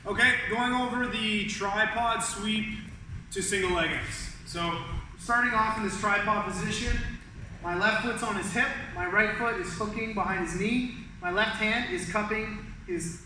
Okay, going over the tripod sweep to single leg X. So starting off in this tripod position, my left foot's on his hip, my right foot is hooking behind his knee, my left hand is cupping his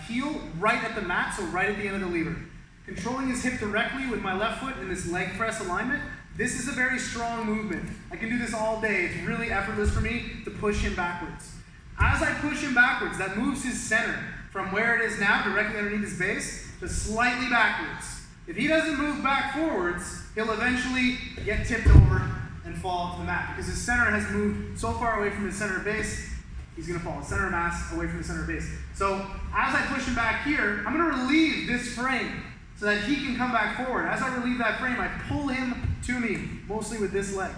heel right at the mat, so right at the end of the lever. Controlling his hip directly with my left foot in this leg press alignment. This is a very strong movement. I can do this all day. It's really effortless for me to push him backwards. As I push him backwards, that moves his center from where it is now, directly underneath his base, to slightly backwards. If he doesn't move back forwards, he'll eventually get tipped over and fall to the mat because his center has moved so far away from his center of base, he's going to fall. Center of mass away from the center of base. So as I push him back here, I'm going to relieve this frame so that he can come back forward. As I relieve that frame, I pull him to me, mostly with this leg.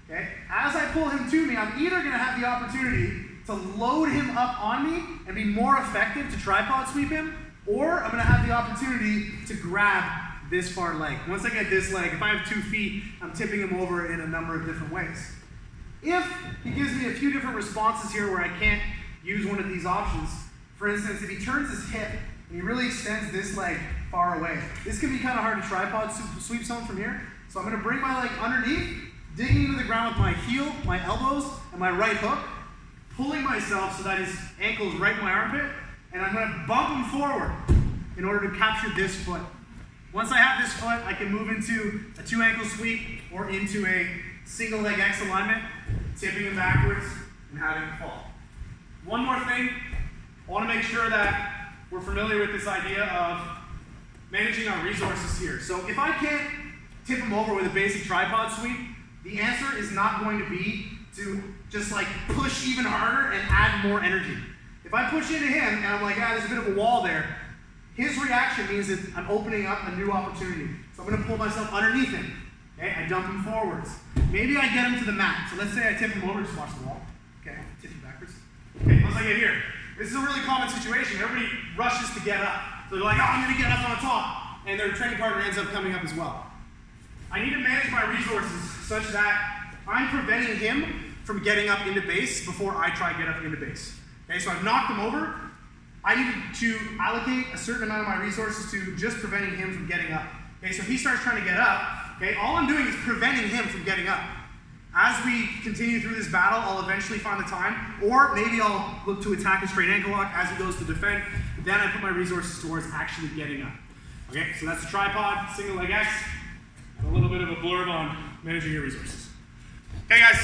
Okay? As I pull him to me, I'm either going to have the opportunity to load him up on me and be more effective to tripod sweep him, or I'm going to have the opportunity to grab this far leg. Once I get this leg, if I have 2 feet, I'm tipping him over in a number of different ways. If he gives me a few different responses here where I can't use one of these options, for instance, if he turns his hip and he really extends this leg far away, this can be kind of hard to tripod sweep someone from here. So I'm going to bring my leg underneath, digging into the ground with my heel, my elbows, and my right hook, pulling myself so that his ankle is right in my armpit, and I'm going to bump him forward in order to capture this foot. Once I have this foot, I can move into a 2 ankle sweep or into a single leg X alignment, tipping him backwards and having him fall. One more thing, I want to make sure that we're familiar with this idea of managing our resources here. So if I can't tip him over with a basic tripod sweep, the answer is not going to be to just like push even harder and add more energy. If I push into him and I'm like, there's a bit of a wall there, his reaction means that I'm opening up a new opportunity. So I'm going to pull myself underneath him. Okay, I dump him forwards. Maybe I get him to the mat. So let's say I tip him over, just watch the wall. Okay, tip him backwards. Okay, once I get here, this is a really common situation. Everybody rushes to get up. So they're like, I'm going to get up on top. And their training partner ends up coming up as well. I need to manage my resources such that I'm preventing him from getting up into base before I try to get up into base. Okay, so I've knocked him over. I need to allocate a certain amount of my resources to just preventing him from getting up. Okay, so if he starts trying to get up, okay, all I'm doing is preventing him from getting up. As we continue through this battle, I'll eventually find the time, or maybe I'll look to attack a straight ankle lock as he goes to defend. Then I put my resources towards actually getting up. Okay, so that's the tripod, single leg X, and a little bit of a blurb on managing your resources. Okay, guys.